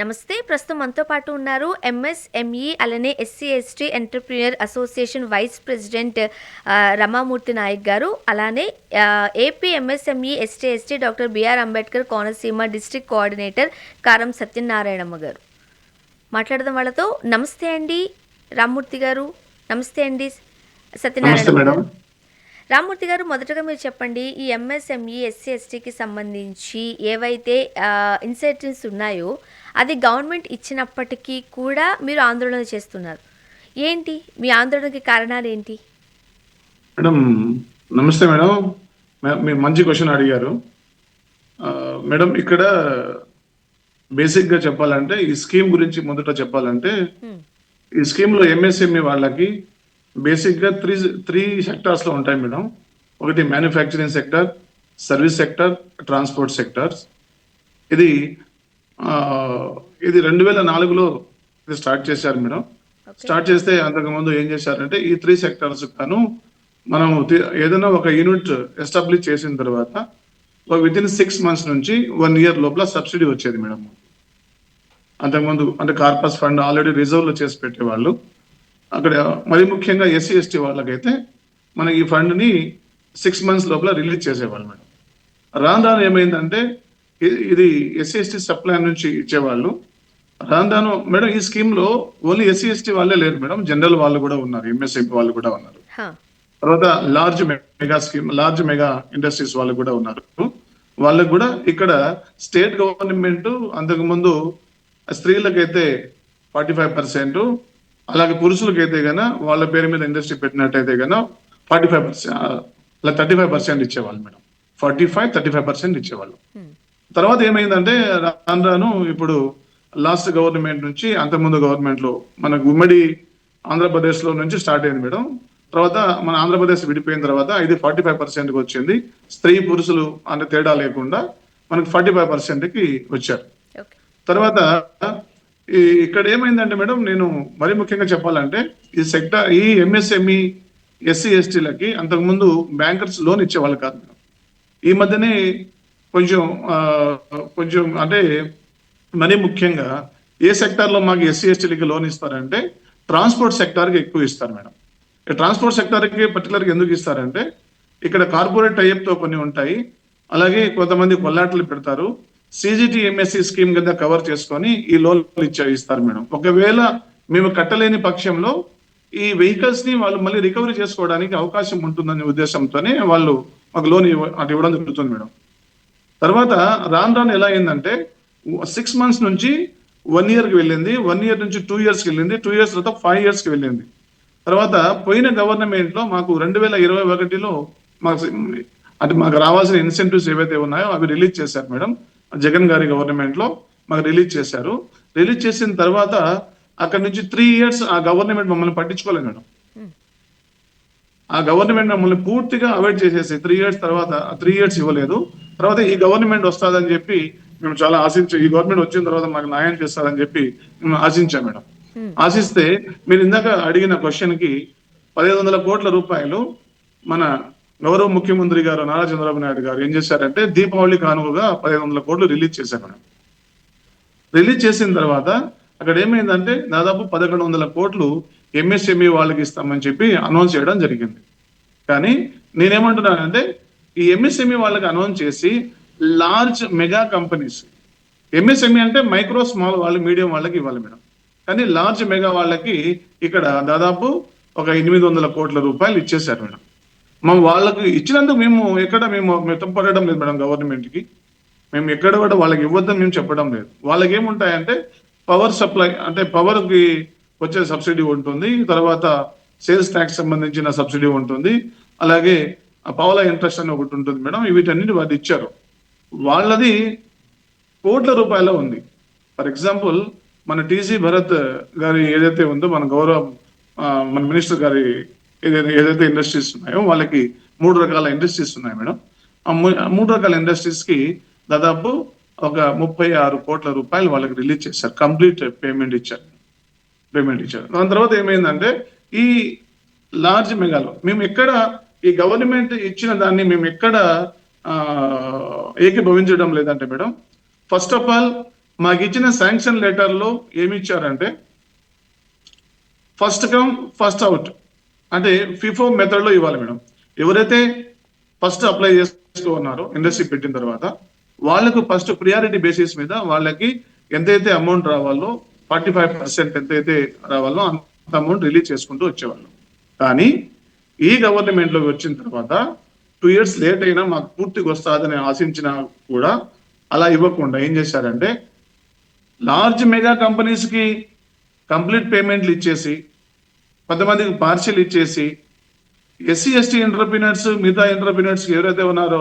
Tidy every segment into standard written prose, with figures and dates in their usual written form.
నమస్తే. ప్రస్తుతం మనతో పాటు ఉన్నారు ఎంఎస్ఎంఈ అలానే SC ST entrepreneur association vice president Ramamurthy Naik garu. అలానే AP MSME ST doctor BR Ambedkar Konaseema district coordinator Karam Satyanarayanamma గారు. మాట్లాడదాం వాళ్ళతో. నమస్తే అండి రామ్మూర్తి గారు. నమస్తే అండి సత్యనారాయణమ్మ గారు. రామ్మూర్తి గారు, మొదటగా మీరు చెప్పండి, ఈ ఎంఎస్ఎంఈ ఎస్సీ ఎస్టీకి సంబంధించి ఏవైతే ఇన్సెంటివ్స్ ఉన్నాయో అది గవర్నమెంట్ ఇచ్చినప్పటికీ కూడా మీరు ఆందోళన చేస్తున్నారు. ఏంటి మీ ఆందోళనకి కారణాలు ఏంటి? మేడం నమస్తే మేడం. మీరు మంచి క్వశ్చన్ అడిగారు మేడం. ఇక్కడ బేసిక్ గా చెప్పాలంటే ఈ స్కీమ్ గురించి మొదట చెప్పాలంటే ఈ స్కీమ్ లో ఎంఎస్ఎంఈ వాళ్ళకి బేసిక్ గా త్రీ సెక్టార్స్ లో ఉంటాయి మేడం. ఒకటి manufacturing sector, service sector, transport sectors. ఇది 2004లో ఇది స్టార్ట్ చేశారు మేడం. స్టార్ట్ చేస్తే అంతకు ముందు ఏం చేశారంటే ఈ త్రీ సెక్టార్స్ గాను మనం ఏదైనా ఒక యూనిట్ ఎస్టాబ్లిష్ చేసిన తర్వాత విత్ ఇన్ 6 months నుంచి 1 year లోపల సబ్సిడీ వచ్చేది మేడం. అంతకుముందు అంటే కార్పస్ ఫండ్ ఆల్రెడీ రిజర్వ్ లో చేసి పెట్టేవాళ్ళు. అక్కడ మరి ముఖ్యంగా ఎస్సీ ఎస్టీ వాళ్ళకైతే మన ఈ ఫండ్ ని 6 months లోపల రిలీజ్ చేసేవాళ్ళు మేడం. రాను ఏమైందంటే ఇది ఎస్సీ ఎస్టీ సప్లై నుంచి ఇచ్చేవాళ్ళు. రాను మేడం ఈ స్కీమ్ లో ఓన్లీ ఎస్సీ ఎస్టీ వాళ్ళే లేరు మేడం, జనరల్ వాళ్ళు కూడా ఉన్నారు, ఎంఎస్ఎంఈ వాళ్ళు కూడా ఉన్నారు. తర్వాత లార్జ్ మెగా ఇండస్ట్రీస్ వాళ్ళు కూడా ఉన్నారు. వాళ్ళకు కూడా ఇక్కడ స్టేట్ గవర్నమెంట్ అంతకు ముందు స్త్రీలకైతే 45%, అలాగే పురుషులకైతే గన వాళ్ళ పేరు మీద ఇండస్ట్రీ పెట్టినట్టయితే గన 45%, అలా 35% ఇచ్చేవాళ్ళు మేడం. 35% ఇచ్చేవాళ్ళు. తర్వాత ఏమైందంటే రాను ఇప్పుడు లాస్ట్ గవర్నమెంట్ నుంచి అంతకుముందు గవర్నమెంట్ లో మనకు ఉమ్మడి ఆంధ్రప్రదేశ్ లో నుంచి స్టార్ట్ అయింది మేడం. తర్వాత మన ఆంధ్రప్రదేశ్ విడిపోయిన తర్వాత ఇది 45%కి వచ్చింది. స్త్రీ పురుషులు అనే తేడా లేకుండా మనకు 45%కి వచ్చారు. తర్వాత ఇక్కడ ఏమైందంటే మేడం, నేను మరీ ముఖ్యంగా చెప్పాలంటే ఈ ఎంఎస్ఎంఈ ఎస్సీ ఎస్టీలకి అంతకుముందు బ్యాంకర్స్ లోన్ ఇచ్చేవాళ్ళు కాదు మేడం. ఈ మధ్యనే కొంచెం అంటే మరీ ముఖ్యంగా ఏ సెక్టార్ లో మాకు ఎస్సీ ఎస్టీలకి లోన్ ఇస్తారంటే ట్రాన్స్పోర్ట్ సెక్టార్ కి ఎక్కువ ఇస్తారు మేడం. ట్రాన్స్పోర్ట్ సెక్టార్ కి పర్టికులర్ గా ఎందుకు ఇస్తారంటే ఇక్కడ కార్పొరేట్ టైప్ తో కొన్ని ఉంటాయి, అలాగే కొంతమంది కొల్లాటలు పెడతారు. సిజిటి ఎంఎస్సి స్కీమ్ కింద కవర్ చేసుకొని ఈ లోన్ ఇస్తారు మేడం. ఒకవేళ మేము కట్టలేని పక్షంలో ఈ వెహికల్స్ ని వాళ్ళు మళ్ళీ రికవరీ చేసుకోవడానికి అవకాశం ఉంటుందనే ఉద్దేశంతోనే వాళ్ళు మాకు లోన్ అటు ఇవ్వడం జరుగుతుంది మేడం. తర్వాత రాను ఎలా అయిందంటే 6 months నుంచి 1 year కి వెళ్ళింది, 1 year నుంచి 2 years కి వెళ్ళింది, 2 years తర్వాత 5 years కి వెళ్ళింది. తర్వాత పోయిన గవర్నమెంట్ లో మాకు 2021లో మాకు రావాల్సిన ఇన్సెంటివ్స్ ఏవైతే ఉన్నాయో అవి రిలీజ్ చేశారు మేడం. జగన్ గారి గవర్నమెంట్ లో మాకు రిలీజ్ చేశారు. రిలీజ్ చేసిన తర్వాత అక్కడ నుంచి 3 years ఆ గవర్నమెంట్ మమ్మల్ని పట్టించుకోలేదు మేడం. ఆ గవర్నమెంట్ మమ్మల్ని పూర్తిగా అవాయిడ్ చేసేసి 3 years తర్వాత 3 years ఇవ్వలేదు. తర్వాత ఈ గవర్నమెంట్ వస్తుందని చెప్పి మేము చాలా ఈ గవర్నమెంట్ వచ్చిన తర్వాత మాకు న్యాయం చేస్తారని చెప్పి మేము ఆశించాం మేడం. ఆశిస్తే మీరు ఇందాక అడిగిన క్వశ్చన్ కి 1500 కోట్ల రూపాయలు మన గౌరవ ముఖ్యమంత్రి గారు నారా చంద్రబాబు నాయుడు గారు ఏం చేశారంటే దీపావళి కానుకగా 1500 కోట్లు రిలీజ్ చేశారు మేడం. రిలీజ్ చేసిన తర్వాత అక్కడ ఏమైందంటే దాదాపు 1100 కోట్లు ఎంఎస్ఎంఈ వాళ్ళకి ఇస్తామని చెప్పి అనౌన్స్ చేయడం జరిగింది. కానీ నేనేమంటున్నానంటే ఈ ఎంఎస్ఎంఈ వాళ్ళకి అనౌన్స్ చేసి లార్జ్ మెగా కంపెనీస్, ఎంఎస్ఎంఈ అంటే మైక్రో స్మాల్ వాళ్ళు మీడియం వాళ్ళకి ఇవ్వాలి మేడం, కానీ లార్జ్ మెగా వాళ్ళకి ఇక్కడ దాదాపు ఒక 800 కోట్ల రూపాయలు ఇచ్చేశారు మేడం. వాళ్ళకి ఇచ్చినందుకు మేము మెత్తపడడం లేదు మేడం. గవర్నమెంట్ కి మేము ఎక్కడ కూడా వాళ్ళకి ఇవ్వద్దని మేము చెప్పడం లేదు. వాళ్ళకి ఏముంటాయంటే పవర్ సప్లై అంటే పవర్ కి వచ్చే సబ్సిడీ ఉంటుంది, తర్వాత సేల్స్ ట్యాక్స్ సంబంధించిన సబ్సిడీ ఉంటుంది, అలాగే పవర్ ఇంట్రెస్ట్ అని ఒకటి ఉంటుంది మేడం. వీటన్నిటి వాళ్ళు ఇచ్చారు. వాళ్ళది కోట్ల రూపాయల ఉంది. ఫర్ ఎగ్జాంపుల్ మన టీసీ భరత్ గారి ఏదైతే ఉందో మన మినిస్టర్ గారి ఏదైతే ఇండస్ట్రీస్ ఉన్నాయో వాళ్ళకి 3 రకాల ఇండస్ట్రీస్ ఉన్నాయి మేడం. ఆ 3 రకాల ఇండస్ట్రీస్ కి దాదాపు ఒక 36 కోట్ల రూపాయలు వాళ్ళకి రిలీజ్ చేశారు. కంప్లీట్ పేమెంట్ ఇచ్చారు. దాని తర్వాత ఏమైందంటే ఈ లార్జ్ మెగాలో మేము ఎక్కడ ఈ గవర్నమెంట్ ఇచ్చిన దాన్ని మేము ఎక్కడ ఏకీభవించడం లేదంటే మేడం, ఫస్ట్ ఆఫ్ ఆల్ మాకు ఇచ్చిన శాంక్షన్ లెటర్లో ఏమి ఇచ్చారంటే ఫస్ట్ కమ్ ఫస్ట్ అవుట్, అంటే ఫిఫో మెథడ్లో ఇవ్వాలి మేడం. ఎవరైతే ఫస్ట్ అప్లై చేసుకున్నారో ఇండస్ట్రీ పెట్టిన తర్వాత వాళ్ళకు ఫస్ట్ ప్రియారిటీ బేసిస్ మీద వాళ్ళకి ఎంతైతే అమౌంట్ రావాలో 45% ఎంతైతే రావాలో అంత అమౌంట్ రిలీజ్ చేసుకుంటూ వచ్చేవాళ్ళు. కానీ ఈ గవర్నమెంట్లోకి వచ్చిన తర్వాత 2 years లేట్ అయినా మాకు పూర్తిగా వస్తుందని ఆశించినా కూడా అలా ఇవ్వకుండా ఏం చేశారంటే లార్జ్ మెగా కంపెనీస్ కి కంప్లీట్ పేమెంట్లు ఇచ్చేసి కొంతమందికి పార్షియల్ ఇచ్చేసి ఎస్సీ ఎస్టీ ఎంటర్ప్రినర్స్ మిగతా ఎంటర్ప్రినర్స్ ఎవరైతే ఉన్నారో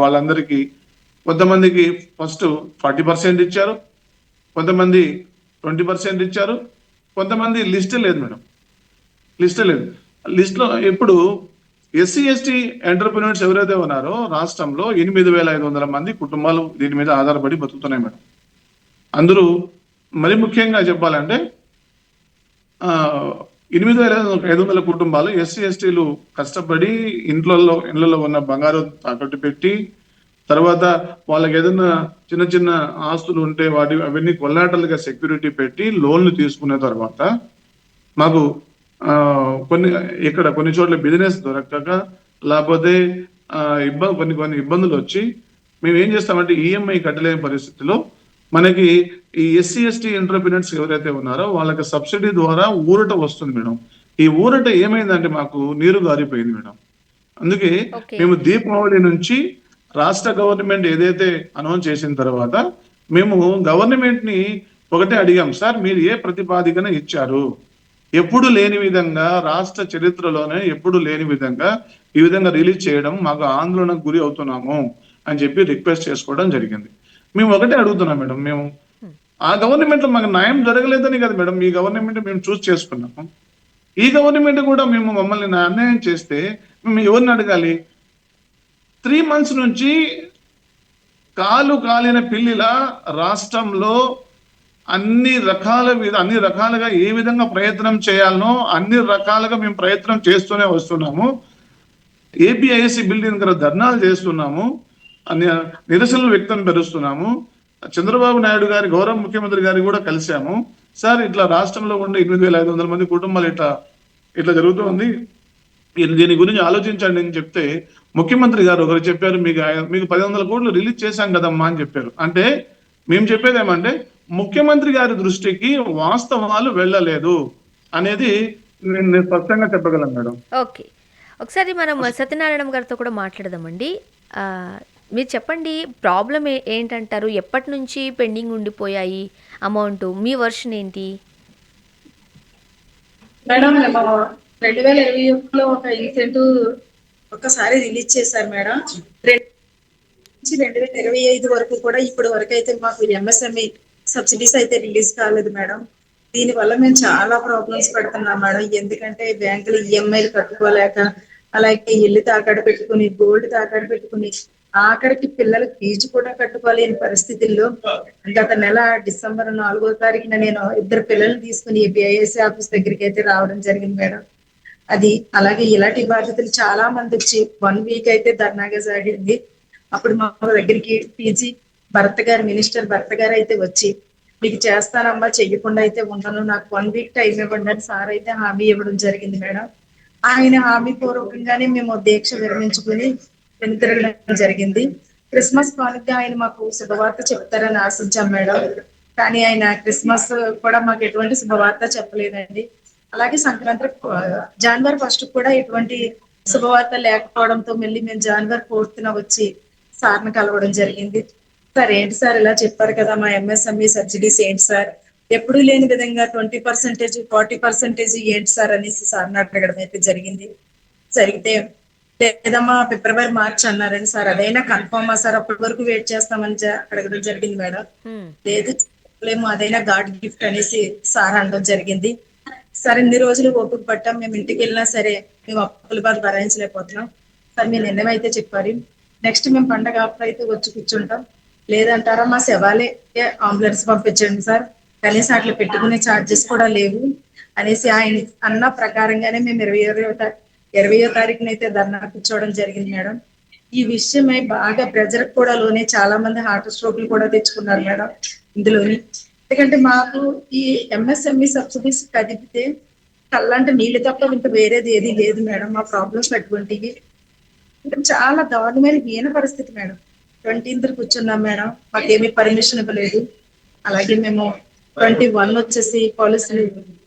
వాళ్ళందరికీ కొంతమందికి ఫస్ట్ 40% ఇచ్చారు, కొంతమంది 20% ఇచ్చారు, కొంతమంది లిస్ట్ లేదు మేడం. లిస్ట్లో ఇప్పుడు ఎస్సీ ఎస్టీ ఎంటర్ప్రినర్స్ ఎవరైతే ఉన్నారో రాష్ట్రంలో 8,500 మంది కుటుంబాలు దీని మీద ఆధారపడి బతుకుతున్నాయి మేడం. అందరూ మరి ముఖ్యంగా చెప్పాలంటే 8,500 కుటుంబాలు ఎస్సీ ఎస్టీలు కష్టపడి ఇండ్లలో ఉన్న బంగారు తాకట్టు పెట్టి, తర్వాత వాళ్ళకి ఏదైనా చిన్న చిన్న ఆస్తులు ఉంటే అవన్నీ కొల్లాటలుగా సెక్యూరిటీ పెట్టి లోన్లు తీసుకున్న తర్వాత మాకు కొన్ని చోట్ల బిజినెస్ దొరకక లేకపోతే కొన్ని ఇబ్బందులు వచ్చి మేము ఏం చేస్తామంటే ఈఎంఐ కట్టలేని పరిస్థితిలో మనకి ఈ ఎస్సీ ఎస్టీ ఎంటర్ప్రినర్స్ ఎవరైతే ఉన్నారో వాళ్ళకి సబ్సిడీ ద్వారా ఊరట వస్తుంది మేడం. ఈ ఊరట ఏమైందంటే మాకు నీరు గారిపోయింది మేడం. అందుకే మేము దీపావళి నుంచి రాష్ట్ర గవర్నమెంట్ ఏదైతే అనౌన్స్ చేసిన తర్వాత మేము గవర్నమెంట్ ని ఒకటే అడిగాం, సార్ మీరు ఏ ప్రతిపాదికన ఇచ్చారు, ఎప్పుడు లేని విధంగా రాష్ట్ర చరిత్రలోనే ఎప్పుడు లేని విధంగా ఈ విధంగా రిలీజ్ చేయడం మాకు ఆందోళనకు గురి అవుతున్నాము అని చెప్పి రిక్వెస్ట్ చేసుకోవడం జరిగింది. మేము ఒకటే అడుగుతున్నాం మేడం, మేము ఆ గవర్నమెంట్ లో మాకు న్యాయం జరగలేదని కదా మేడం ఈ గవర్నమెంట్ మేము చూస్ చేసుకున్నాము. ఈ గవర్నమెంట్ కూడా మమ్మల్ని అన్యాయం చేస్తే మేము ఎవరిని అడగాలి? 3 months నుంచి కాలిన పిల్లిలా రాష్ట్రంలో అన్ని రకాలుగా ఏ విధంగా ప్రయత్నం చేయాలనో అన్ని రకాలుగా మేము ప్రయత్నం చేస్తూనే వస్తున్నాము. ఏపీఐఎస్సి బిల్డింగ్ దగ్గర ధర్నాలు చేస్తున్నాము, నిరసనలు వ్యక్తం పరుస్తున్నాము. చంద్రబాబు నాయుడు గారి గౌరవ ముఖ్యమంత్రి గారి కూడా కలిశాము. సార్ ఇట్లా రాష్ట్రంలో ఉండే 8,500 మంది కుటుంబాలు ఇట్లా జరుగుతుంది, దీని గురించి ఆలోచించండి అని చెప్తే ముఖ్యమంత్రి గారు ఒకరు చెప్పారు, మీకు 1,000 కోట్లు రిలీజ్ చేశాం కదమ్మా అని చెప్పారు. అంటే మేము చెప్పేది ఏమంటే ముఖ్యమంత్రి గారి దృష్టికి వాస్తవాలు వెళ్ళలేదు అనేది నేను స్పష్టంగా చెప్పగలను మేడం. ఓకే, ఒకసారి మనం సత్యనారాయణ గారితో కూడా మాట్లాడదామండి. మీరు చెప్పండి, ప్రాబ్లం ఏంటంటారు? ఎప్పటి నుంచి పెండింగ్ ఉండిపోయాయి అమౌంట్? మీ వర్షన్ ఏంటి మేడం? 2021లో ఒక ఇన్సెంటివ్ ఒకసారి రిలీజ్ చేశారు మేడం. 2025 వరకు కూడా ఇప్పటి వరకు అయితే మాకు ఎంఎస్ఎంఈ సబ్సిడీస్ అయితే రిలీజ్ కాలేదు మేడం. దీని వల్ల మేము చాలా ప్రాబ్లమ్స్ పడుతున్నాం మేడం. ఎందుకంటే బ్యాంకులు ఈఎంఐలు కట్టుకోలేక, అలాగే ఇల్లు తాకట్టు పెట్టుకుని, గోల్డ్ తాకట్టు పెట్టుకుని, ఆఖరికి పిల్లల ఫీజు కూడా కట్టుకోలేని పరిస్థితుల్లో గత నెల డిసెంబర్ 4వ తారీఖున నేను 2 పిల్లల్ని తీసుకుని ఏపీఐఎస్సి ఆఫీస్ దగ్గరికి అయితే రావడం జరిగింది మేడం. అది అలాగే ఇలాంటి బాధ్యతలు చాలా మంది వచ్చి 1 week అయితే ధర్నాగా సాగింది. అప్పుడు మా దగ్గరికి పీజీ మినిస్టర్ భర్త గారు అయితే వచ్చి, మీకు చేస్తానమ్మా, చెయ్యకుండా అయితే ఉండను, నాకు 1 week టైం ఇవ్వండి అని సార్ అయితే హామీ ఇవ్వడం జరిగింది మేడం. ఆయన హామీ పూర్వకంగానే మేము దీక్ష విరమించుకుని వెనుతిరగడం జరిగింది. క్రిస్మస్ కానుకగా ఆయన మాకు శుభవార్త చెప్తారని ఆశించాం మేడం. కానీ ఆయన క్రిస్మస్ కూడా మాకు ఎటువంటి శుభవార్త చెప్పలేదండి. అలాగే సంక్రాంతి జనవరి 1st కూడా ఎటువంటి శుభవార్త లేకపోవడంతో మళ్ళీ మేము జనవరి 4th వచ్చి సార్ని కలవడం జరిగింది. సార్ ఏంటి సార్ ఇలా చెప్పారు కదా, మా ఎంఎస్ఎంఈ సబ్సిడీస్ ఏంటి సార్, ఎప్పుడు లేని విధంగా 20%, 40% ఏంటి సార్ అనేసి సార్ని అడగడం అయితే జరిగితే లేదమ్మా ఫిబ్రవరి మార్చ్ అన్నారండి సార్. అదైనా కన్ఫర్మా సార్, అప్పటి వరకు వెయిట్ చేస్తామని అడగడం జరిగింది మేడం. లేదు చెప్పలేము, అదైనా గాడ్ గిఫ్ట్ అనేసి సార్ అనడం జరిగింది. సరే ఇన్ని రోజులు ఓపిక పట్టాం, మేము ఇంటికి వెళ్ళినా సరే మేము అప్పుల బాధ భరాయించలేకపోతున్నాం సార్. మీ నిర్ణయం అయితే చెప్పారు, నెక్స్ట్ మేము పండగ ఆఫర్ అయితే వచ్చి కూర్చుంటాం, లేదంటారా మా శవాలే అంబులెన్స్ పంపించండి సార్, కనీసం అట్లా పెట్టుకునే ఛార్జెస్ కూడా లేవు అనేసి ఆయన అన్న ప్రకారంగానే మేము 20వ తారీఖున అయితే ధర్నా కూర్చోవడం జరిగింది మేడం. ఈ విషయమై బాగా ప్రజలకు కూడా లోనే చాలా మంది హార్ట్ స్ట్రోక్లు కూడా తెచ్చుకున్నారు మేడం. ఇందులోని. ఎందుకంటే మాకు ఈ ఎంఎస్ఎంఈ సబ్సిడీస్ కదిపితే కళ్ళంటే నీళ్లు తప్ప ఇంకా వేరేది ఏది లేదు మేడం. మా ప్రాబ్లమ్స్ అటువంటివి చాలా దారుణమైన హీన పరిస్థితి మేడం. 20th కూర్చున్నాం మేడం, మాకేమీ పర్మిషన్ ఇవ్వలేదు. అలాగే మేము 21 వచ్చేసి పోలీసులు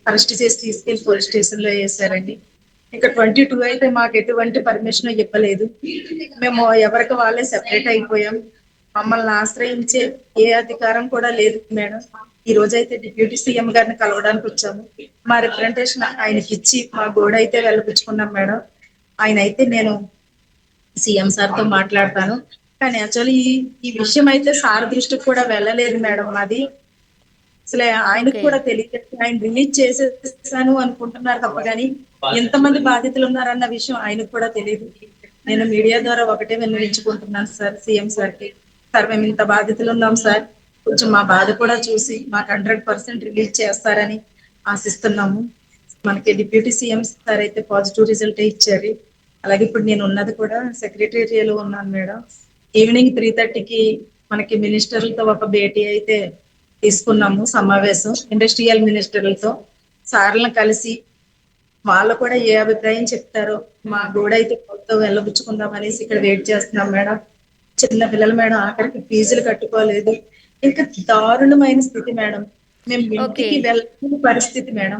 అరెస్ట్ చేసి తీసుకెళ్లి పోలీస్ స్టేషన్ లో వేసారండి. ఇంకా 22 అయితే మాకు ఎటువంటి పర్మిషన్ ఇవ్వలేదు. మేము ఎవరికి వాళ్ళే సెపరేట్ అయిపోయాం. మమ్మల్ని ఆశ్రయించే ఏ అధికారం కూడా లేదు మేడం. ఈ రోజైతే డిప్యూటీ సీఎం గారిని కలవడానికి వచ్చాము. మా రిప్రజెంటేషన్ ఆయనకి ఇచ్చి మా గోడ అయితే వెళ్ళపుచ్చుకున్నాం మేడం. ఆయన అయితే నేను సీఎం సార్ తో మాట్లాడతాను, కానీ యాక్చువల్లీ ఈ విషయం అయితే సార్ దృష్టికి కూడా వెళ్ళలేదు మేడం. మాది అసలు ఆయనకు ఓకే. కూడా తెలియదు. ఆయన రిలీజ్ చేసేసాను అనుకుంటున్నారు తప్ప కానీ ఎంతమంది బాధితులు ఉన్నారన్న విషయం ఆయనకు కూడా తెలియదు. నేను మీడియా ద్వారా ఒకటే విన్నవించుకుంటున్నాను సార్, సీఎం సార్కి. సార్, మేము ఇంత బాధితులు ఉన్నాం సార్, కొంచెం మా బాధ కూడా చూసి మాకు 100% రిలీజ్ చేస్తారని ఆశిస్తున్నాము. మనకి డిప్యూటీ సీఎం సార్ అయితే పాజిటివ్ రిజల్ట్ ఇచ్చారు. అలాగే ఇప్పుడు నేను ఉన్నది కూడా సెక్రటేరియాలో ఉన్నాను మేడం. ఈవినింగ్ 3:30కి మనకి మినిస్టర్లతో ఒక భేటీ అయితే తీసుకున్నాము, సమావేశం ఇండస్ట్రియల్ మినిస్టర్లతో. సార్లను కలిసి వాళ్ళు కూడా ఏ అభిప్రాయం చెప్తారో మా గోడ అయితే కొత్త వెళ్ళబుచ్చుకుందాం అనేసి ఇక్కడ వెయిట్ చేస్తున్నాం మేడం. చిన్న పిల్లలు మేడం, ఆఖరికి ఫీజులు కట్టుకోలేదు. ఇంకా దారుణమైన స్థితి మేడం. మేము ఓకే. ఇంటికి వెళ్ళని పరిస్థితి మేడం.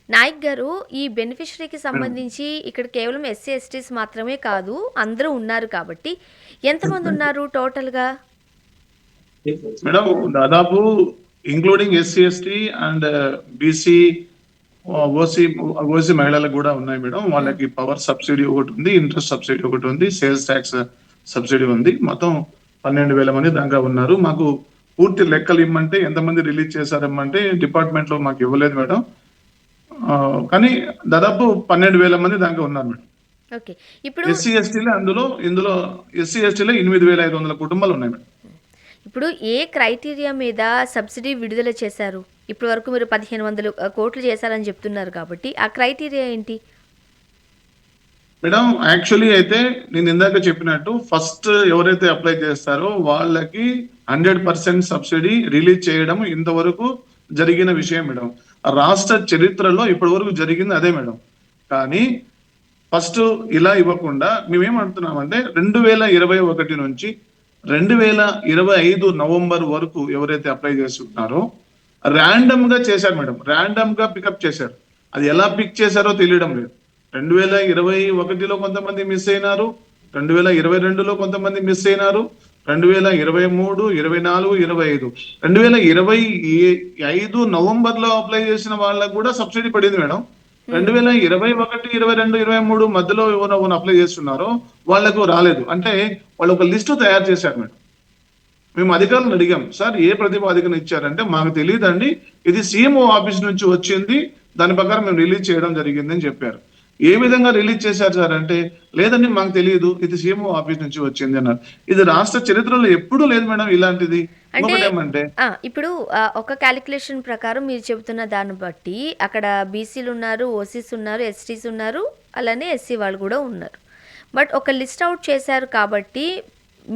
నాయక్ గారు, ఈ బెనిఫిషరీకి సంబంధించి ఇక్కడ కేవలం ఎస్సీ ఎస్టీస్ మాత్రమే కాదు, అందరూ ఉన్నారు కాబట్టి ఎంతమంది ఉన్నారు టోటల్గా? మేడం దాదాపు including SC ST and BC OC OC మహిళలకు కూడా ఉన్నాయి మేడం. వాళ్ళకి పవర్ సబ్సిడీ ఒకటి ఉంది, ఇంట్రెస్ట్ సబ్సిడీ ఒకటి ఉంది, సేల్స్ ట్యాక్స్ సబ్సిడీ ఉంది. మొత్తం 12,000 మంది దాకా ఉన్నారు. మాకు పూర్తి లెక్కలు ఇమ్మంటే ఎంతమంది రిలీజ్ చేశారమ్మంటే డిపార్ట్మెంట్ లో మాకు ఇవ్వలేదు మేడం. కానీ దాదాపు 12,000 మంది దాకా ఉన్నారు మేడం. ఓకే. ఇప్పుడు ఎస్సీ ఎస్టీలో ఇందులో ఎస్సీ ఎస్టీలో 8,500 కుటుంబాలు ఉన్నాయి మేడం. ఇప్పుడు ఏ క్రైటీరియా మీద సబ్సిడీ విడుదల చేశారు? ఇప్పటి వరకు మీరు 1,500 కోట్లు చేశారని చెప్తున్నారు కాబట్టి ఆ క్రైటీరియా ఏంటి? మేడం యాక్చువల్లీ అయితే నేను ఇందాక చెప్పినట్టు ఫస్ట్ ఎవరైతే అప్లై చేస్తారో వాళ్ళకి 100% సబ్సిడీ రిలీజ్ చేయడం ఇంతవరకు జరిగిన విషయం మేడం. రాష్ట్ర చరిత్రలో ఇప్పటి వరకు జరిగింది అదే మేడం. కానీ ఫస్ట్ ఇలా ఇవ్వకుండా మేమేమంటున్నామంటే 2021 నుంచి 2025 నవంబర్ వరకు ఎవరైతే అప్లై చేస్తున్నారో ర్యాండమ్ గా చేశారు మేడం. ర్యాండమ్ గా పికప్ చేశారు. అది ఎలా పిక్ చేశారో తెలియడం లేదు. 2021లో కొంతమంది మిస్ అయినారు, 2022లో కొంతమంది మిస్ అయినారు, 2023, 24, 25 2025 నవంబర్ లో అప్లై చేసిన వాళ్ళకు కూడా సబ్సిడీ పడింది మేడం. 2021, 22, 23 మధ్యలో ఎవరు అప్లై చేస్తున్నారో వాళ్లకు రాలేదు. అంటే వాళ్ళు ఒక లిస్టు తయారు చేశారు మేడం. మేము అధికారులను అడిగాం, సార్ ఏ ప్రతిపాదికను ఇచ్చారంటే మాకు తెలియదండి, ఇది సీఎంఓ ఆఫీస్ నుంచి వచ్చింది, దాని ప్రకారం మేము రిలీజ్ చేయడం జరిగింది అని చెప్పారు. ఏ విధంగా రిలీజ్ చేశారు సార్ అంటే, లేదండి మాకు తెలియదు, ఇది సీఎంఓ ఆఫీస్ నుంచి వచ్చింది అన్నారు. ఇది రాష్ట్ర చరిత్రలో ఎప్పుడూ లేదు మేడం ఇలాంటిది. అంటే ఇంకొకటేమంటే ఇప్పుడు ఒక క్యాలిక్యులేషన్ ప్రకారం మీరు చెబుతున్న దాన్ని బట్టి అక్కడ బీసీలు ఉన్నారు, ఓసీస్ ఉన్నారు, ఎస్టీస్ ఉన్నారు, అలానే ఎస్సీ వాళ్ళు కూడా ఉన్నారు. బట్ ఒక లిస్ట్ అవుట్ చేశారు కాబట్టి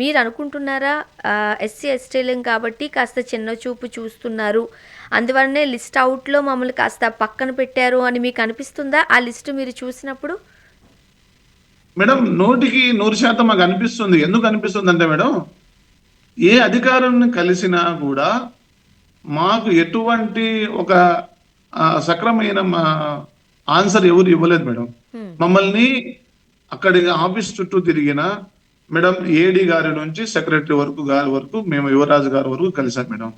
మీరు అనుకుంటున్నారా ఎస్సీ ఎస్టీలం కాబట్టి కాస్త చిన్న చూపు చూస్తున్నారు, అందువల్లనే లిస్ట్ అవుట్లో మమ్మల్ని కాస్త పక్కన పెట్టారు అని మీకు అనిపిస్తుందా ఆ లిస్ట్ మీరు చూసినప్పుడు? మేడం 100% మాకు అనిపిస్తుంది. ఎందుకు అనిపిస్తుంది అంటే మేడం, ఏ అధికారులను కలిసినా కూడా మాకు ఎటువంటి ఒక సక్రమైన ఆన్సర్ ఎవరు ఇవ్వలేదు మేడం. మమ్మల్ని అక్కడి ఆఫీస్ చుట్టూ తిరిగిన మేడం, ఏడీ గారి నుంచి సెక్రటరీ వరకు మేము యువరాజు గారి వరకు కలిసాం మేడం.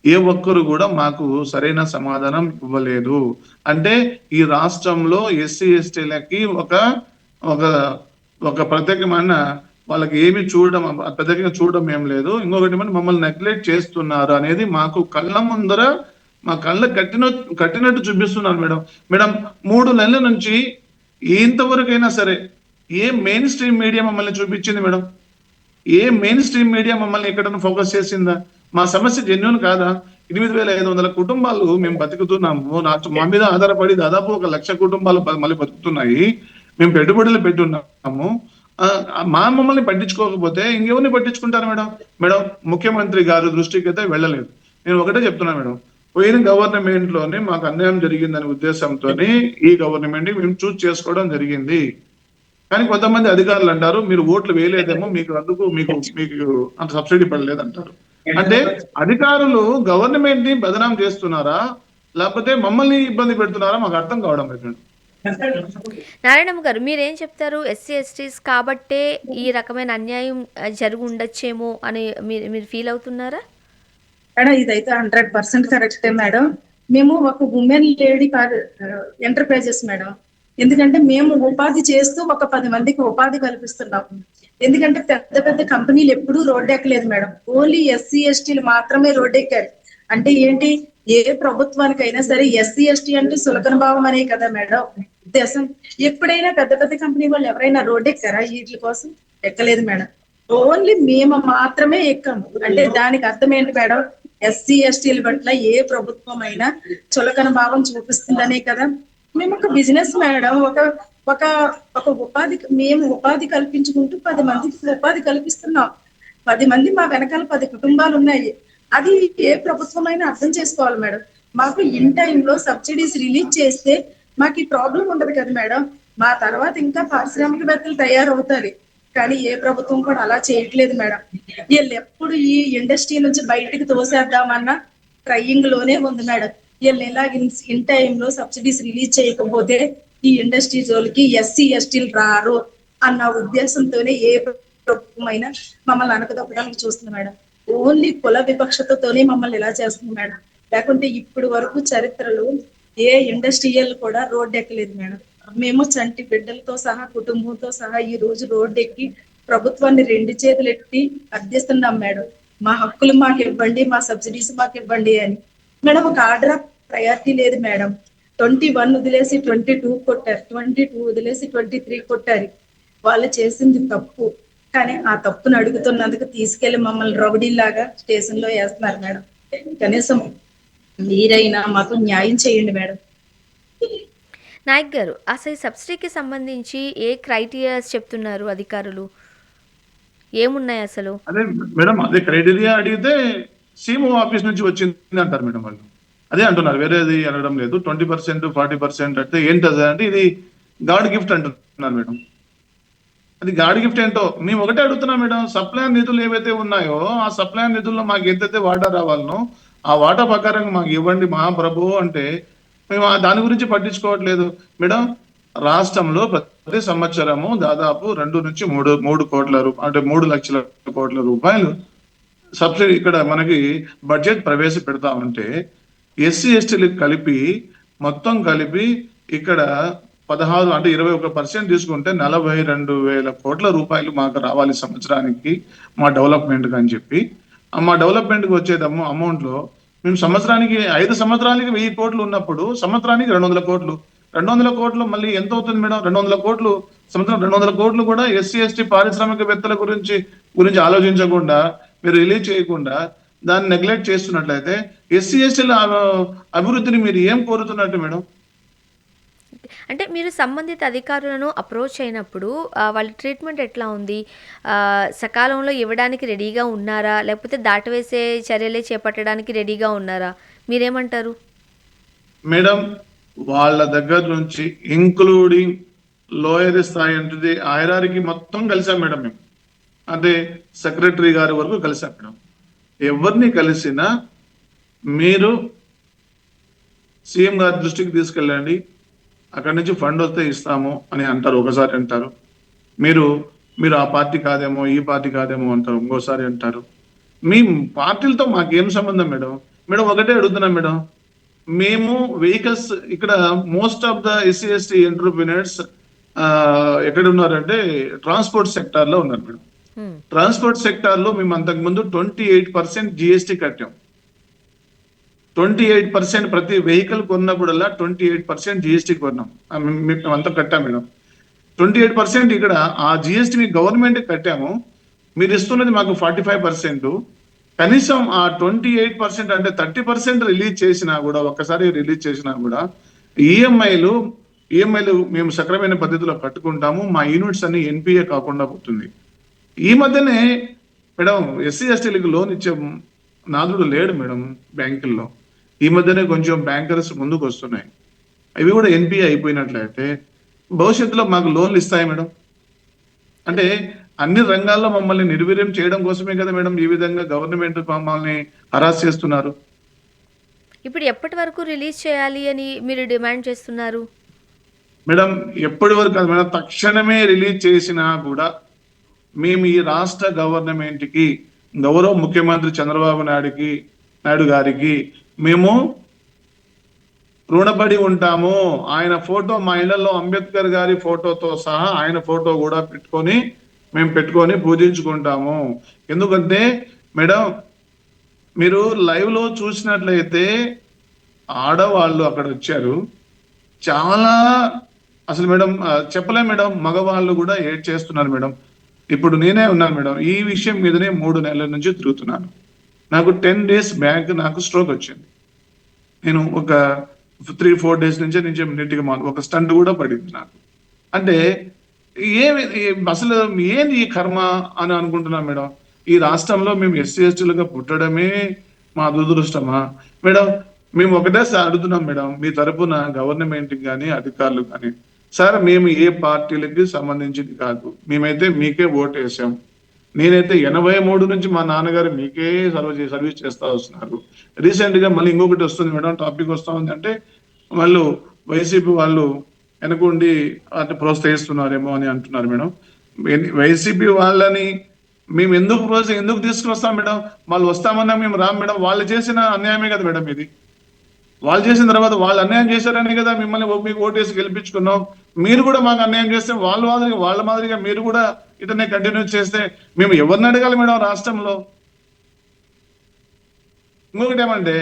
ఏ ఒక్కరు కూడా మాకు సరైన సమాధానం ఇవ్వలేదు. అంటే ఈ రాష్ట్రంలో ఎస్సీ ఎస్టీలకి ఒక ఒక ఒక ప్రత్యేకమైన వాళ్ళకి ఏమి చూడడం, ప్రత్యేకంగా చూడడం ఏం లేదు. ఇంకొకటి మమ్మల్ని నెగ్లెక్ట్ చేస్తున్నారు అనేది మాకు కళ్ళ ముందర మా కళ్ళ కట్టినట్టు చూపిస్తున్నారు మేడం. మేడం 3 నెలల నుంచి ఇంతవరకైనా సరే ఏ మెయిన్ స్ట్రీమ్ మీడియా మమ్మల్ని చూపించింది మేడం? ఏ మెయిన్ స్ట్రీమ్ మీడియా మమ్మల్ని ఎక్కడన్నా ఫోకస్ చేసిందా? మా సమస్య జెన్యూన్ కాదా? 8,500 కుటుంబాలు మేము బతుకుతున్నాము. మా మీద ఆధారపడి దాదాపు 1,00,000 కుటుంబాలు మళ్ళీ బతుకుతున్నాయి. మేము పెట్టుబడులు పెట్టున్నాము. మమ్మల్ని పట్టించుకోకపోతే ఇంకెవరిని పట్టించుకుంటారు మేడం? మేడం ముఖ్యమంత్రి గారు దృష్టికి అయితే వెళ్ళలేదు. నేను ఒకటే చెప్తున్నా మేడం, పోయిన గవర్నమెంట్ లోనే మాకు అన్యాయం జరిగిందనే ఉద్దేశంతోనే ఈ గవర్నమెంట్ మేము చూస్ చేసుకోవడం జరిగింది. కానీ కొంతమంది అధికారులు అంటారు మీరు ఓట్లు వేయలేదేమో మీకు అందుకు మీకు మీకు అంత సబ్సిడీ పడలేదు అంటారు. అంటే అధికారులు గవర్నమెంట్ ని బదనాం చేస్తున్నారా లేకపోతే మమ్మల్ని ఇబ్బంది పెడుతున్నారా మాకు అర్థం కావడం లేదు మేడం. నారాయణమ్మ గారు మీరేం చెప్తారు? ఎస్సీ ఎస్టీస్ కాబట్టే ఈ రకమైన అన్యాయం జరిగి ఉండొచ్చేమో అని మీరు మీరు ఫీల్ అవుతున్నారా? మేడం ఇదైతే 100% కరెక్టే మేడం. మేము ఒక ఉమెన్ లేడీ ఎంటర్ప్రైజెస్ మేడం. ఎందుకంటే మేము ఉపాధి చేస్తూ ఒక 10 మందికి ఉపాధి కల్పిస్తున్నాం. ఎందుకంటే పెద్ద పెద్ద కంపెనీలు ఎప్పుడూ రోడ్డు ఎక్కలేదు మేడం. ఓన్లీ ఎస్సీ ఎస్టీలు మాత్రమే రోడ్డు ఎక్కారు. అంటే ఏంటి, ఏ ప్రభుత్వానికైనా సరే ఎస్సీ ఎస్టీ అంటే సులకన భావం అనే కదా మేడం ఉద్దేశం. ఎప్పుడైనా పెద్ద పెద్ద కంపెనీ వాళ్ళు ఎవరైనా రోడ్డు ఎక్కారా వీటి కోసం? ఎక్కలేదు మేడం. ఓన్లీ మేము మాత్రమే ఎక్కాము. అంటే దానికి అర్థం ఏంటి మేడం, ఎస్సీ ఎస్టీల పట్ల ఏ ప్రభుత్వం అయినా చులకన భావం చూపిస్తుందనే కదా. మేము ఒక బిజినెస్ మేడం, ఒక ఒక ఒక మేము ఉపాధి కల్పించుకుంటూ 10 మందికి ఉపాధి కల్పిస్తున్నాం. 10 మంది మా వెనకాల 10 కుటుంబాలు ఉన్నాయి. అది ఏ ప్రభుత్వం అయినా అర్థం చేసుకోవాలి మేడం. మాకు ఇన్ టైంలో సబ్సిడీస్ రిలీజ్ చేస్తే మాకు ఈ ప్రాబ్లం ఉండదు కదా మేడం. మా తర్వాత ఇంకా పారిశ్రామికవేత్తలు తయారవుతారు. కానీ ఏ ప్రభుత్వం కూడా అలా చేయట్లేదు మేడం. వీళ్ళు ఎప్పుడు ఈ ఇండస్ట్రీ నుంచి బయటికి తోసేద్దామన్నా ట్రయింగ్ లోనే ఉంది మేడం. వీళ్ళు ఇలా ఇన్ టైంలో సబ్సిడీస్ రిలీజ్ చేయకపోతే ఈ ఇండస్ట్రీ జోలికి ఎస్సీ ఎస్టీలు రారు అన్న ఉద్దేశంతోనే ఏ ప్రభుత్వం అయినా మమ్మల్ని అనకదొక్కడానికి చూస్తుంది మేడం. ఓన్లీ కుల వివక్షతతోనే మమ్మల్ని ఇలా చేస్తుంది మేడం. లేకుంటే ఇప్పుడు వరకు చరిత్రలో ఏ ఇండస్ట్రియల్ కూడా రోడ్డు ఎక్కలేదు మేడం. మేము చంటి బిడ్డలతో సహా కుటుంబంతో సహా ఈ రోజు రోడ్డు ఎక్కి ప్రభుత్వాన్ని 2 చేతులు ఎత్తి అర్థిస్తున్నాం మేడం. మా హక్కులు మాకు ఇవ్వండి, మా సబ్సిడీస్ మాకు ఇవ్వండి అని. మేడం ఒక ఆర్డర్ ఆఫ్ ప్రయారిటీ లేదు మేడం. 21 వదిలేసి 22 కొట్టారు, 22 వదిలేసి 23 కొట్టారు. వాళ్ళు చేసింది తప్పు, కానీ ఆ తప్పును అడుగుతున్నందుకు తీసుకెళ్లి మమ్మల్ని రౌడీలాగా స్టేషన్ లో వేస్తున్నారు మేడం. కనీసం మీరైనా మాకు న్యాయం చేయండి మేడం. నాయక్ గారు, అసలు ఈ సబ్సిడీకి సంబంధించి ఏ క్రైటీరియాస్ చెప్తున్నారు అధికారులు? ఏమున్నాయి అసలు? అదే మేడం, అదే క్రైటీరియా అడిగితే సీఎంఓ ఆఫీస్ నుంచి వచ్చింది అంటారు మేడం వాళ్ళు. అదే అంటున్నారు, వేరేది అనడం లేదు. 20%, 40% అంటే ఏంటది అంటే ఇది గాడ్ గిఫ్ట్ అంటున్నారు మేడం. అది గాడ్ గిఫ్ట్ ఏంటో మేము ఒకటే అడుగుతున్నాం మేడం. సప్లై నిధులు ఏవైతే ఉన్నాయో ఆ సప్లై నిధుల్లో మాకు ఎంతైతే వాటా రావాలనో ఆ వాటా ప్రకారంగా మాకు ఇవ్వండి మహాప్రభు అంటే మేము దాని గురించి పట్టించుకోవట్లేదు మేడం. రాష్ట్రంలో ప్రతి సంవత్సరము దాదాపు 2 నుంచి 3 కోట్ల రూపాయలు అంటే 3 లక్షల కోట్ల రూపాయలు సబ్సిడీ ఇక్కడ మనకి బడ్జెట్ ప్రవేశపెడతా ఉంటే ఎస్సీ ఎస్టీలకు కలిపి మొత్తం కలిపి ఇక్కడ 16 అంటే 21% తీసుకుంటే 42,000 కోట్ల రూపాయలు మాకు రావాలి సంవత్సరానికి మా డెవలప్మెంట్ అని చెప్పి. మా డెవలప్మెంట్ కి వచ్చే అమౌంట్ లో మేము సంవత్సరానికి 5 సంవత్సరాలకి 1000 కోట్లు ఉన్నప్పుడు సంవత్సరానికి 200 కోట్లు. 200 కోట్లు మళ్ళీ ఎంత అవుతుంది మేడం? 200 కోట్లు సంవత్సరం 200 కోట్లు కూడా ఎస్సీ ఎస్టీ పారిశ్రామికవేత్తల గురించి ఆలోచించకుండా మీరు రిలీజ్ చేయకుండా దాన్ని నెగ్లెక్ట్ చేస్తున్నట్లయితే ఎస్సీ ఎస్టీల అభివృద్ధిని మీరు ఏం కోరుతున్నట్టు మేడం? అంటే మీరు సంబంధిత అధికారులను అప్రోచ్ అయినప్పుడు వాళ్ళ ట్రీట్మెంట్ ఎట్లా ఉంది? సకాలంలో ఇవ్వడానికి రెడీగా ఉన్నారా, లేకపోతే దాటవేసే చర్యలే చేపట్టడానికి రెడీగా ఉన్నారా? మీరేమంటారు మేడం? వాళ్ళ దగ్గర నుంచి ఇంక్లూడింగ్ లోయర్ స్థాయి అంటే ఐరారికి మొత్తం కలిసాం మేడం. మేము అంటే సెక్రటరీ గారి వరకు కలిసాం మేడం. ఎవరిని కలిసినా మీరు సీఎం గారి దృష్టికి తీసుకెళ్ళండి, అక్కడి నుంచి ఫండ్ వస్తే ఇస్తాము అని అంటారు. ఒకసారి అంటారు మీరు ఆ పార్టీ కాదేమో ఈ పార్టీ కాదేమో అంటారు, ఇంకోసారి అంటారు. మీ పార్టీలతో మాకేం సంబంధం మేడం? ఒకటే అడుగుతున్నాం మేడం. మేము వెహికల్స్ ఇక్కడ most of the SC ST entrepreneurs ఎక్కడ ఉన్నారంటే ట్రాన్స్పోర్ట్ సెక్టార్ లో ఉన్నారు మేడం. ట్రాన్స్పోర్ట్ సెక్టార్ లో మేము అంతకుముందు 28% జిఎస్టీ కట్టాం. 28% ప్రతి వెహికల్ కొన్నప్పుడల్లా 28% జిఎస్టీ కొన్నాం, మేము అంతా కట్టాం మేడం. 28% ఇక్కడ ఆ జిఎస్టీ గవర్నమెంట్ కట్టాము. మీరు ఇస్తున్నది మాకు 45%. కనీసం ఆ 28% అంటే 30% రిలీజ్ చేసినా కూడా, ఒక్కసారి రిలీజ్ చేసినా కూడా ఈఎంఐలు మేము సక్రమైన పద్ధతిలో కట్టుకుంటాము. మా యూనిట్స్ అన్ని ఎన్పిఏ కాకుండా పోతుంది. ఈ మధ్యనే మేడం ఎస్సీ ఎస్టీలకు లోన్ ఇచ్చే నాదుడు లేడు మేడం బ్యాంకుల్లో. ఈ మధ్యనే కొంచెం బ్యాంకర్స్ ముందుకు వస్తున్నాయి. అవి కూడా ఎన్పిఏ అయిపోయినట్లయితే భవిష్యత్తులో మాకు లోన్లు ఇస్తాయి మేడం. అంటే అన్ని రంగాల్లో మమ్మల్ని నిర్వీర్యం చేయడం కోసమే కదా మేడం ఈ విధంగా గవర్నమెంట్ మమ్మల్ని హరాస్ చేస్తున్నారు. ఇప్పుడు ఎప్పటి వరకు రిలీజ్ చేయాలి అని మీరు డిమాండ్ చేస్తున్నారు? మేడం ఎప్పటి వరకు కాదు మేడం, తక్షణమే రిలీజ్ చేసినా కూడా మేము ఈ రాష్ట్ర గవర్నమెంట్కి, గౌరవ ముఖ్యమంత్రి చంద్రబాబు నాయుడు గారికి మేము రుణపడి ఉంటాము. ఆయన ఫోటో మా ఇళ్లలో అంబేద్కర్ గారి ఫోటోతో సహా ఆయన ఫోటో కూడా పెట్టుకొని పూజించుకుంటాము. ఎందుకంటే మేడం మీరు లైవ్ లో చూసినట్లయితే ఆడవాళ్ళు అక్కడ వచ్చారు, చాలా అసలు మేడం చెప్పలేం మేడం, మగవాళ్ళు కూడా ఏడ్ చేస్తున్నారు మేడం. ఇప్పుడు నేనే ఉన్నాను మేడం, ఈ విషయం మీదనే 3 నెలల నుంచి తిరుగుతున్నాను. నాకు 10 days బ్యాక్ నాకు స్ట్రోక్ వచ్చింది. నేను ఒక 3-4 days నుంచి నీటిగా ఒక స్టంట్ కూడా పడింది నాకు. అంటే అసలు ఏంది ఈ కర్మ అని అనుకుంటున్నాం మేడం. ఈ రాష్ట్రంలో మేము ఎస్సీ ఎస్టీలుగా పుట్టడమే మా దురదృష్టమా మేడం? మేము ఒకటే అడుగుతున్నాం మేడం, మీ తరపున గవర్నమెంట్ కానీ అధికారులు కానీ, సార్ మేము ఏ పార్టీలకి సంబంధించింది కాదు, మేమైతే మీకే ఓటు వేసాం. నేనైతే 83 నుంచి మా నాన్నగారు మీకే సర్వీస్ చేస్తా వస్తున్నారు. రీసెంట్ గా మళ్ళీ ఇంకొకటి వస్తుంది మేడం, టాపిక్ వస్తా ఉంది అంటే వాళ్ళు వైసీపీ వాళ్ళు వెనకుండి అంటే ప్రోత్సహిస్తున్నారేమో అని అంటున్నారు మేడం. వైసీపీ వాళ్ళని మేము ఎందుకు తీసుకుని వస్తాం మేడం? వాళ్ళు వస్తామన్నా మేము రాం మేడం. వాళ్ళు చేసిన అన్యాయమే కదా మేడం ఇది. వాళ్ళు చేసిన తర్వాత వాళ్ళు అన్యాయం చేశారని కదా మిమ్మల్ని మీకు ఓటేసి గెలిపించుకున్నాం. మీరు కూడా మాకు అన్యాయం చేస్తే వాళ్ళ మాదిరిగా మీరు కూడా ఇతనే కంటిన్యూ చేస్తే మేము ఎవరిని అడగాలి మేడం రాష్ట్రంలో? ఇంకొకటి ఏమంటే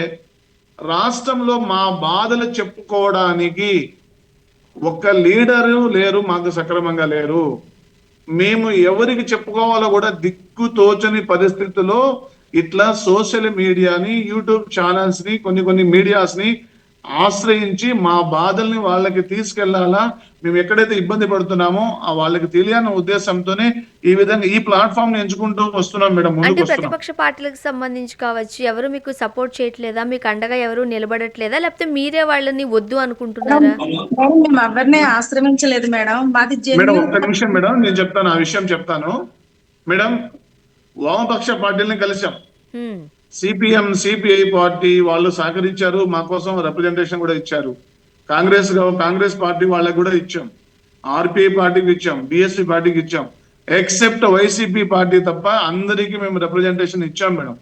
రాష్ట్రంలో మా బాధలు చెప్పుకోవడానికి ఒక్క లీడరు లేరు, మాకు సక్రమంగా లేరు. మేము ఎవరికి చెప్పుకోవాలో కూడా దిక్కు తోచని పరిస్థితుల్లో ఇట్లా సోషల్ మీడియాని, యూట్యూబ్ ఛానల్స్ ని, కొన్ని మీడియాస్ ని ఆశ్రయించి మా బాధల్ని వాళ్ళకి తీసుకెళ్లాలా, మేము ఎక్కడైతే ఇబ్బంది పడుతున్నామో ఆ వాళ్ళకి తెలియని ఉద్దేశంతోనే ఈ విధంగా ఈ ప్లాట్ఫామ్ ని ఎంచుకుంటూ వస్తున్నాం మేడం. అంటే ప్రతిపక్ష పార్టీలకు సంబంధించి కావచ్చు, ఎవరు మీకు సపోర్ట్ చేయట్లేదా, మీకు అండగా ఎవరు నిలబడట్లేదా, లేకపోతే మీరే వాళ్ళని వద్దు అనుకుంటున్నారా? మేము ఎవరిని ఆశ్రమించలేదు మేడం. మాది మేడం ఒక్క నిమిషం మేడం, నేను చెప్తాను, ఆ విషయం చెప్తాను మేడం. వామపక్ష పార్టీలను కలిసాం, సిపిఎం సిపిఐ పార్టీ వాళ్ళు సహకరించారు, మా కోసం రిప్రజెంటేషన్ కూడా ఇచ్చారు. కాంగ్రెస్ పార్టీ వాళ్ళకి కూడా ఇచ్చాం, ఆర్పిఐ పార్టీకి ఇచ్చాం, బిఎస్పీ పార్టీకి ఇచ్చాం. ఎక్సెప్ట్ వైసీపీ పార్టీ తప్ప అందరికీ మేము రిప్రజెంటేషన్ ఇచ్చాం మేడం.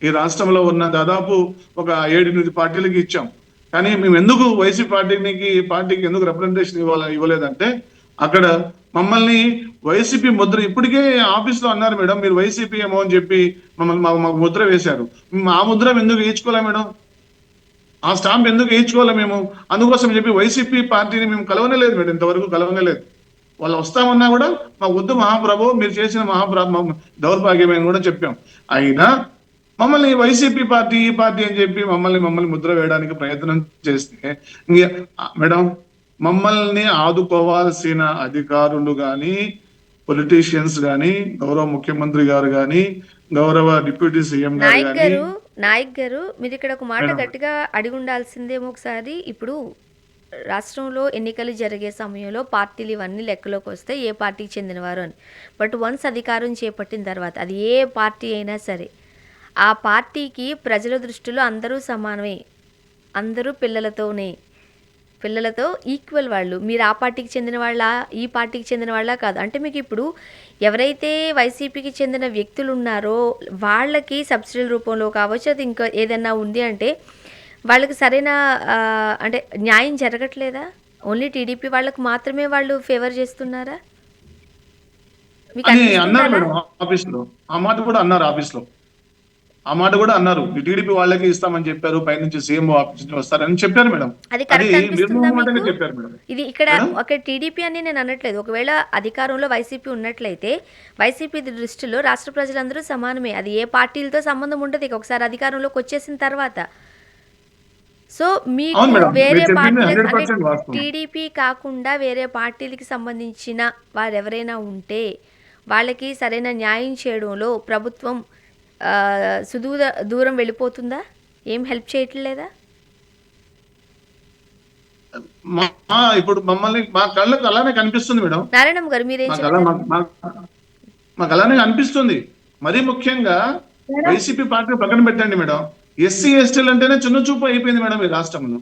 ఈ రాష్ట్రంలో ఉన్న దాదాపు ఒక 7-8 పార్టీలకి ఇచ్చాం. కానీ మేము ఎందుకు వైసీపీ పార్టీకి ఎందుకు రిప్రజెంటేషన్ ఇవ్వలేదంటే అక్కడ మమ్మల్ని వైసీపీ ముద్ర ఇప్పటికే ఆఫీస్ లో అన్నారు మేడం, మీరు వైసీపీ ఏమో అని చెప్పి మమ్మల్ని మాకు ముద్ర వేశారు. ఆ ముద్ర ఎందుకు వేయించుకోలే మేడం? ఆ స్టాంప్ ఎందుకు వేయించుకోవాలి మేము? అందుకోసం చెప్పి వైసీపీ పార్టీని మేము కలవనేలేదు మేడం, ఇంతవరకు కలవనేలేదు. వాళ్ళు వస్తామన్నా కూడా మా వద్దు మహాప్రభు, మీరు చేసిన దౌర్భాగ్యమైన కూడా చెప్పాం. అయినా మమ్మల్ని వైసీపీ పార్టీ ఈ పార్టీ అని చెప్పి మమ్మల్ని ముద్ర వేయడానికి ప్రయత్నం చేస్తే మేడం, మమ్మల్ని ఆదుకోవాల్సిన అధికారులు కానీ, పొలిటీషియన్స్ కానీ, గౌరవ ముఖ్యమంత్రి గారు కానీ, గౌరవ డిప్యూటీ సీఎం నాయక్ గారు మీరు ఇక్కడ ఒక మాట గట్టిగా అడిగి ఉండాల్సిందేమో ఒకసారి. ఇప్పుడు రాష్ట్రంలో ఎన్నికలు జరిగే సమయంలో పార్టీలు ఇవన్నీ లెక్కలోకి వస్తే ఏ పార్టీకి చెందినవారు అని. బట్ వన్స్ అధికారం చేపట్టిన తర్వాత అది ఏ పార్టీ అయినా సరే, ఆ పార్టీకి ప్రజల దృష్టిలో అందరూ సమానమే, అందరూ పిల్లలతో ఈక్వల్ వాళ్ళు. మీరు ఆ పార్టీకి చెందిన వాళ్ళ, ఈ పార్టీకి చెందిన వాళ్ళ కాదు. అంటే మీకు ఇప్పుడు ఎవరైతే వైసీపీకి చెందిన వ్యక్తులు ఉన్నారో వాళ్ళకి సబ్సిడీల రూపంలో కావచ్చు, అది ఇంకా ఏదైనా ఉంది అంటే వాళ్ళకి సరైన అంటే న్యాయం జరగట్లేదా? ఓన్లీ టీడీపీ వాళ్ళకి మాత్రమే వాళ్ళు ఫేవర్ చేస్తున్నారా? మీకు అన్నారు మేడం ఆఫీస్ లో, ఆ మాట కూడా అన్నారు ఆఫీస్ లో, ఆ మాట కూడా అన్నారు. టీడీపీ వాళ్ళకి ఇస్తామని చెప్పారు, పైనుంచి సీఎం ఆఫీస్ నుంచి వస్తారని చెప్పారు మేడం. అది కరెక్ట్ అనిపిస్తుందా మీకు? చెప్పారు మేడం. ఇది ఇక్కడ ఒక టీడీపీ అని నేను అనట్లేదు. ఒకవేళ అధికారంలో వైసీపీ ఉన్నట్లయితే వైసీపీ దృష్టిలో రాష్ట్ర ప్రజలందరూ సమానమే, అది ఏ పార్టీలతో సంబంధం ఉండదు ఇక ఒకసారి అధికారంలోకి వచ్చేసిన తర్వాత. సో మీకు వేరే పార్టీలకు అంటే టీడీపీ కాకుండా వేరే పార్టీలకి సంబంధించిన వారు ఎవరైనా ఉంటే వాళ్ళకి సరైన న్యాయం చేయడంలో ప్రభుత్వం సుదూర దూరం వెళ్ళిపోతుందా? ఏం హెల్ప్ చేయట్లేదా? ఇప్పుడు మమ్మల్ని మా కళ్ళకు అలానే కనిపిస్తుంది మేడం. నారాయణమ్మ గారు మీరేం మాకు అలా చెప్తారు? మాకు అలానే అనిపిస్తుంది. మరీ ముఖ్యంగా మేడం వైసీపీ పార్టీ పక్కన పెట్టండి మేడం. ఎస్సీ ఎస్టీలు అంటేనే చిన్న చూపు అయిపోయింది మేడం ఈ రాష్ట్రంలో.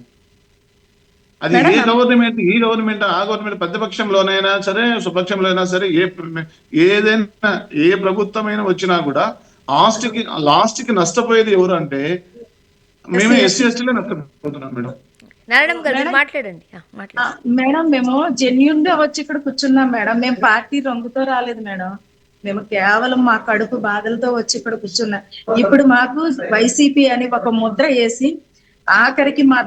అది మేడం ఏ గవర్నమెంట్, ఈ గవర్నమెంట్, ఆ గవర్నమెంట్, ప్రతిపక్షంలోనైనా సరే, సుపక్షంలో అయినా సరే, ఏదైనా ఏ ప్రభుత్వమైనా వచ్చినా కూడా లాస్ట్ కి నష్టపోయేది ఎవరు అంటే మేమే ఎస్సీ ఎస్సీ ఎస్టీలే నష్టపోతున్నాం మేడం. నారాయణమ్మ గారు మీరు మేడం మాట్లాడండి. మాట్లాడండి. మేడం మేము జెన్యున్ గా వచ్చి ఇక్కడ కూర్చున్నాం మేడం. మేము పార్టీ రంగుతో రాలేదు మేడం. మేము కేవలం మా కడుపు బాధలతో వచ్చి ఇక్కడ కూర్చున్నాం. ఇప్పుడు మాకు వైసీపీ అని ఒక ముద్ర వేసి ఆఖరికి మా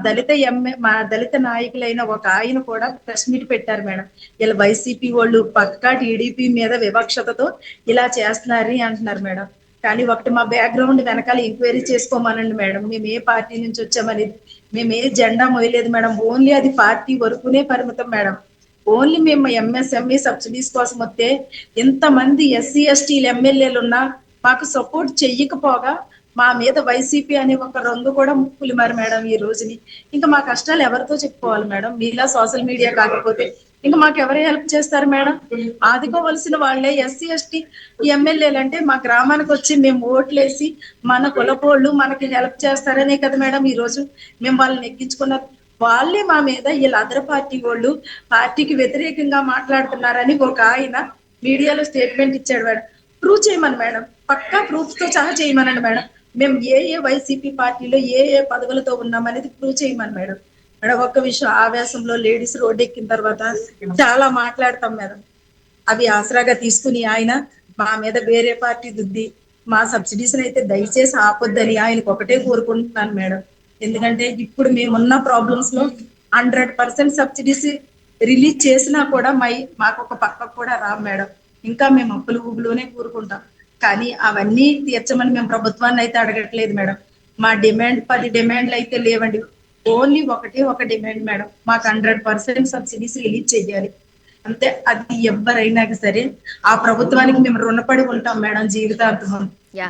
దళిత నాయకులైన ఒక ఆయన కూడా ప్రెస్ మీట్ పెట్టారు మేడం. ఇలా వైసీపీ వాళ్ళు పక్కా టీడీపీ మీద వివక్షతతో ఇలా చేస్తున్నారు అంటున్నారు మేడం. కానీ ఒకటి మా బ్యాక్గ్రౌండ్ వెనకాల ఎంక్వైరీ చేసుకోమనండి మేడం. మేము ఏ పార్టీ నుంచి వచ్చామనేది, మేము ఏ జెండా మోయలేదు మేడం. ఓన్లీ అది పార్టీ వరకునే పరిమితం మేడం. ఓన్లీ మేము ఎంఎస్ఎంఈ సబ్సిడీస్ కోసం వస్తే ఇంతమంది ఎస్సీ ఎస్టీలు ఎమ్మెల్యేలు ఉన్నా మాకు సపోర్ట్ చెయ్యకపోగా మా మీద వైసీపీ అనే ఒక రంగు కూడా పులిమారు మేడం ఈ రోజుని. ఇంకా మా కష్టాలు ఎవరితో చెప్పుకోవాలి మేడం? మీలా సోషల్ మీడియా కాకపోతే ఇంకా మాకు ఎవరు హెల్ప్ చేస్తారు మేడం? ఆదుకోవలసిన వాళ్ళే ఎస్సీ ఎస్టీ ఎమ్మెల్యేలు అంటే మా గ్రామానికి వచ్చి మేము ఓట్లేసి మన కులపోళ్ళు మనకి హెల్ప్ చేస్తారనే కదా మేడం ఈ రోజు మేము వాళ్ళని ఎక్కించుకున్నారు. వాళ్ళే మా మీద వీళ్ళ అదర్ పార్టీ వాళ్ళు పార్టీకి వ్యతిరేకంగా మాట్లాడుతున్నారని ఒక ఆయన మీడియాలో స్టేట్మెంట్ ఇచ్చాడు మేడం. ప్రూవ్ చేయమని మేడం, పక్కా ప్రూఫ్ తో సహా చేయమనండి మేడం. మేము ఏ వైసీపీ పార్టీలో ఏ పదవులతో ఉన్నామనేది ప్రూవ్ చేయమని మేడం. మేడం ఒక్క విషయం, ఆవేశంలో లేడీస్ రోడ్డు ఎక్కిన తర్వాత చాలా మాట్లాడతాం మేడం. అవి ఆసరాగా తీసుకుని ఆయన మా మీద వేరే పార్టీ దుద్ది మా సబ్సిడీస్ అయితే దయచేసి ఆపొద్దని ఆయనకు ఒకటే కోరుకుంటున్నాను మేడం. ఎందుకంటే ఇప్పుడు మేమున్న ప్రాబ్లమ్స్ లో 100% సబ్సిడీస్ రిలీజ్ చేసినా కూడా మాకు ఒక పక్కకు కూడా రావు మేడం. ఇంకా మేము అప్పులు ఊబులోనే కూరుకుంటాం. కానీ అవన్నీ తీర్చమని మేము ప్రభుత్వాన్ని అయితే అడగట్లేదు మేడం. మా డిమాండ్ 10 డిమాండ్లు అయితే లేవండి. ఓన్లీ ఒక డిమాండ్ మేడం, మాకు 100% సబ్సిడీస్ రిలీజ్ చేయాలి అంతే. అది ఎవరైనా సరే ఆ ప్రభుత్వానికి మేము రుణపడి ఉంటాం మేడం జీవితాంతం. యా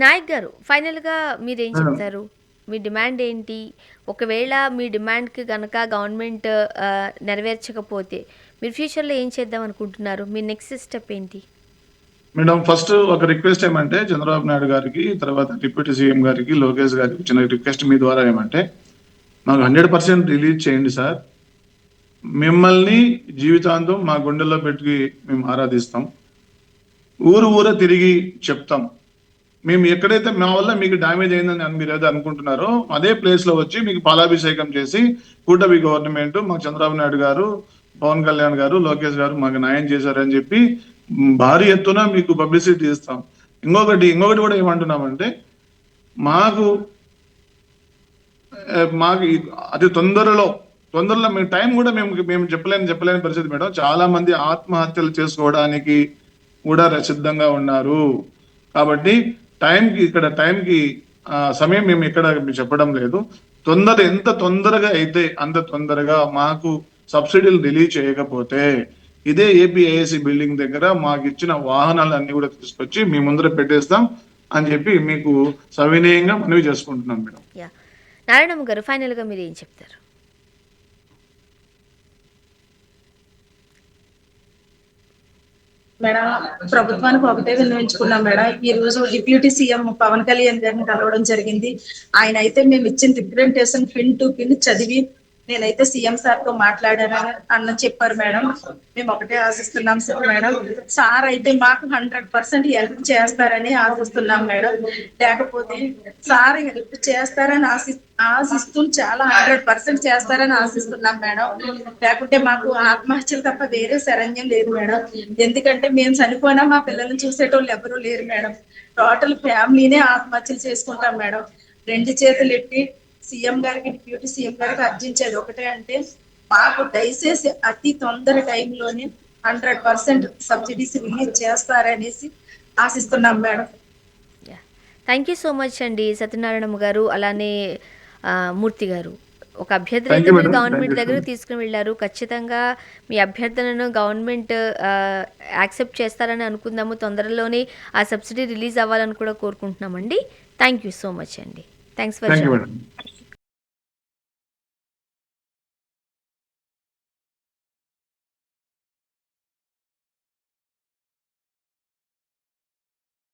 నాయక్ గారు ఫైనల్గా మీరేం చెప్తారు? మీ డిమాండ్ ఏంటి? ఒకవేళ మీ డిమాండ్కి కనుక గవర్నమెంట్ నెరవేర్చకపోతే మీరు ఫ్యూచర్లో ఏం చేద్దాం అనుకుంటున్నారు? మీ నెక్స్ట్ స్టెప్ ఏంటి? మేడం ఫస్ట్ ఒక రిక్వెస్ట్ ఏమంటే చంద్రబాబు నాయుడు గారికి, తర్వాత డిప్యూటీ సీఎం గారికి, లోకేష్ గారికి చిన్న రిక్వెస్ట్ మీ ద్వారా ఏమంటే మాకు 100% రిలీజ్ చేయండి సార్. మిమ్మల్ని జీవితాంతం మా గుండెల్లో పెట్టి మేము ఆరాధిస్తాం. ఊరు తిరిగి చెప్తాం. మేము ఎక్కడైతే మా వల్ల మీకు డ్యామేజ్ అయిందని మీరు ఏదో అనుకుంటున్నారో అదే ప్లేస్ లో వచ్చి మీకు పాలాభిషేకం చేసి కూటమి గవర్నమెంట్ మాకు చంద్రబాబు నాయుడు గారు, పవన్ కళ్యాణ్ గారు, లోకేష్ గారు మాకు న్యాయం చేశారని చెప్పి భారీ ఎత్తున మీకు పబ్లిసిటీ ఇస్తాం. ఇంకొకటి కూడా ఏమంటున్నామంటే మాకు అతి తొందరలో మేము టైం కూడా మేము చెప్పలేని పరిస్థితి మేడం. చాలా మంది ఆత్మహత్యలు చేసుకోవడానికి కూడా సిద్ధంగా ఉన్నారు. కాబట్టి టైంకి సమయం మేము ఇక్కడ చెప్పడం లేదు. ఎంత తొందరగా అయితే అంత తొందరగా మాకు సబ్సిడీలు రిలీజ్ చేయకపోతే ఇదే ఏపీఐఏసీ బిల్డింగ్ దగ్గర మాకు ఇచ్చిన వాహనాలన్నీ కూడా తీసుకొచ్చి మీ ముందర పెట్టేస్తాం అని చెప్పి మీకు సవినయంగా మనవి చేసుకుంటున్నాం మేడం. నారాయణమ్మ గారు ఫైనల్గా మీరు ఏం చెప్తారు? మేడం ప్రభుత్వానికి ఒకటే విన్నవించుకున్నాం మేడం. ఈ రోజు డిప్యూటీ సీఎం పవన్ కళ్యాణ్ గారిని కలవడం జరిగింది. ఆయన అయితే మేము ఇచ్చిన రిప్రజెంటేషన్ పిన్ టు పిన్ చదివి నేనైతే సీఎం సార్ తో మాట్లాడానని అన్న చెప్పారు మేడం. మేము ఒకటే ఆశిస్తున్నాం సార్ మేడం. సార్ అయితే మాకు 100% హెల్ప్ చేస్తారని ఆశిస్తున్నాం మేడం. లేకపోతే సార్ హెల్ప్ చేస్తారని ఆశిస్తూ చాలా 100% చేస్తారని ఆశిస్తున్నాం మేడం. లేకుంటే మాకు ఆత్మహత్యలు తప్ప వేరే శరణ్యం లేదు మేడం. ఎందుకంటే మేము చనిపోయినా మా పిల్లల్ని చూసేటోళ్ళు ఎవరూ లేరు మేడం. టోటల్ ఫ్యామిలీనే ఆత్మహత్యలు చేసుకుంటాం మేడం. 2 చేతులు ఎట్టి సీఎం గారికి, డిప్యూటీ సీఎం గారికి అర్జించేది ఒకటే అంటే మాకు దయచేసి అతి తొందర టైంలోనే 100% సబ్సిడీస్ రిలీజ్ చేస్తారనేసి ఆశిస్తున్నాం madam. Thank you so much అండి సత్యనారాయణమ్మ గారు, అలానే మూర్తి గారు. ఒక అభ్యర్థన Thank అయితే you, మీరు madam. గవర్నమెంట్ Thank you, దగ్గరకు sir. తీసుకుని వెళ్ళారు. ఖచ్చితంగా మీ అభ్యర్థనను గవర్నమెంట్ యాక్సెప్ట్ చేస్తారని అనుకుందాము. తొందరలోనే ఆ సబ్సిడీ రిలీజ్ అవ్వాలని కూడా కోరుకుంటున్నామండి. థ్యాంక్ యూ సో మచ్ అండి. Thanks for thank you joining. Madam.